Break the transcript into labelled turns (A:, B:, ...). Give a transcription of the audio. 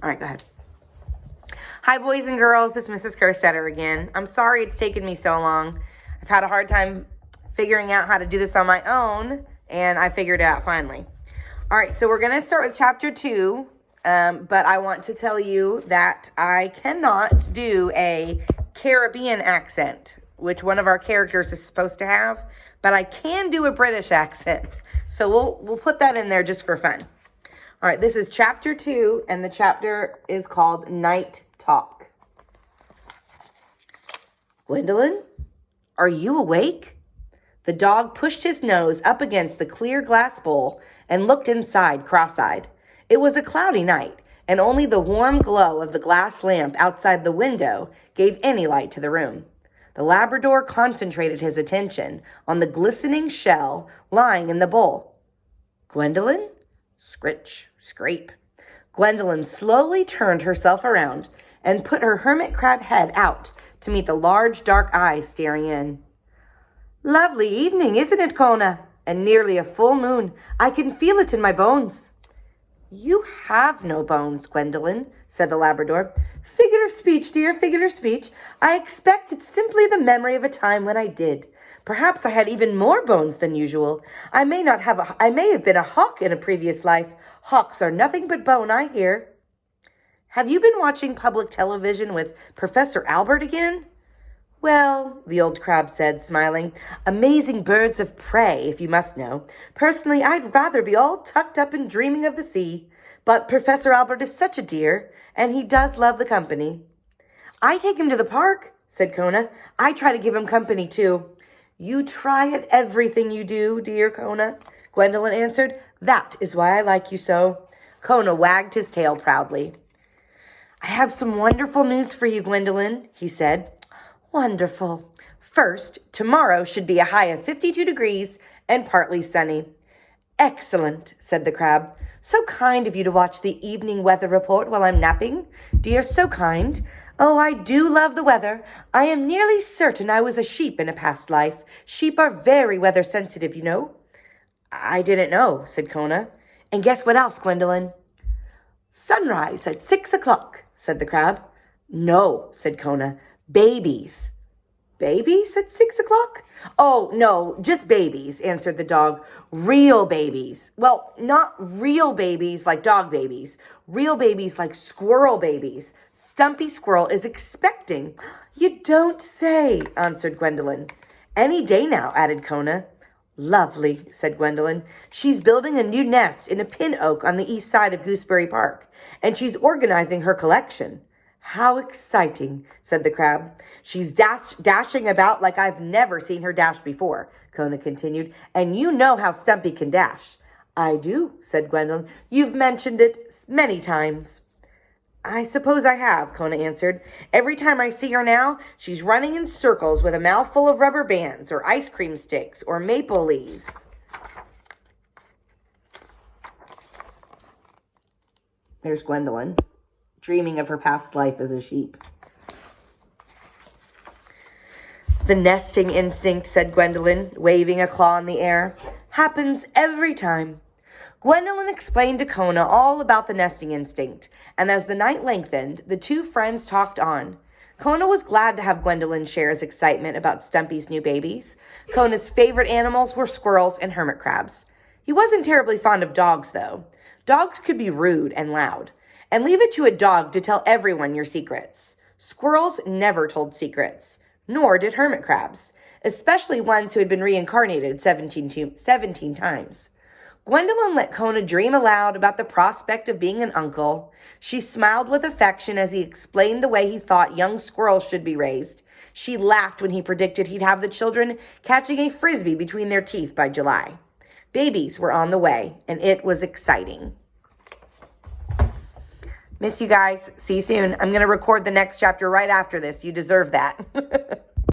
A: All right, go ahead. Hi, boys and girls. It's Mrs. Kerstetter again. I'm sorry it's taken me so long. I've had a hard time figuring out how to do this on my own, and I figured it out finally. All right, so we're going to start with chapter 2, but I want to tell you that I cannot do a Caribbean accent, which one of our characters is supposed to have, but I can do a British accent. So we'll put that in there just for fun. All right, this is chapter 2, and the chapter is called Night Talk. Gwendolyn, are you awake? The dog pushed his nose up against the clear glass bowl and looked inside cross-eyed. It was a cloudy night, and only the warm glow of the glass lamp outside the window gave any light to the room. The Labrador concentrated his attention on the glistening shell lying in the bowl. Gwendolyn? Scritch, scrape. Gwendolyn slowly turned herself around and put her hermit crab head out to meet the large dark eyes staring in. Lovely evening, isn't it, Kona? And nearly a full moon. I can feel it in my bones. You have no bones, Gwendolyn, said the Labrador. Figure of speech, dear, figure of speech. I expect it's simply the memory of a time when I did. Perhaps I had even more bones than usual. I may have been a hawk in a previous life. Hawks are nothing but bone, I hear. Have you been watching public television with Professor Albert again? Well, the old crab said, smiling, amazing birds of prey, if you must know. Personally, I'd rather be all tucked up and dreaming of the sea. But Professor Albert is such a dear, and he does love the company. I take him to the park, said Kona. I try to give him company, too. You try at everything you do, dear Kona, Gwendolyn answered. That is why I like you so. Kona wagged his tail proudly. I have some wonderful news for you, Gwendolyn, he said. Wonderful. First, tomorrow should be a high of 52 degrees and partly sunny. Excellent, said the crab. So kind of you to watch the evening weather report while I'm napping. Dear, so kind. Oh, I do love the weather. I am nearly certain I was a sheep in a past life. Sheep are very weather sensitive, you know. I didn't know, said Kona. And guess what else, Gwendolyn? Sunrise at 6 o'clock, said the crab. No, said Kona. Babies. Babies at 6 o'clock? Oh, no, just babies, answered the dog. Real babies. Well, not real babies like dog babies. Real babies like squirrel babies. Stumpy Squirrel is expecting. You don't say, answered Gwendolyn. Any day now, added Kona. Lovely, said Gwendolyn. She's building a new nest in a pin oak on the east side of Gooseberry Park, and she's organizing her collection. How exciting, said the crab. She's dashing about like I've never seen her dash before, Kona continued, and you know how Stumpy can dash. I do, said Gwendolyn. You've mentioned it many times. I suppose I have, Kona answered. Every time I see her now, she's running in circles with a mouthful of rubber bands or ice cream sticks or maple leaves. There's Gwendolyn, dreaming of her past life as a sheep. The nesting instinct, said Gwendolyn, waving a claw in the air, happens every time. Gwendolyn explained to Kona all about the nesting instinct, and as the night lengthened, the two friends talked on. Kona was glad to have Gwendolyn share his excitement about Stumpy's new babies. Kona's favorite animals were squirrels and hermit crabs. He wasn't terribly fond of dogs, though. Dogs could be rude and loud, and leave it to a dog to tell everyone your secrets. Squirrels never told secrets, nor did hermit crabs, especially ones who had been reincarnated 17 times. Gwendolyn let Kona dream aloud about the prospect of being an uncle. She smiled with affection as he explained the way he thought young squirrels should be raised. She laughed when he predicted he'd have the children catching a frisbee between their teeth by July. Babies were on the way, and it was exciting. Miss you guys. See you soon. I'm going to record the next chapter right after this. You deserve that.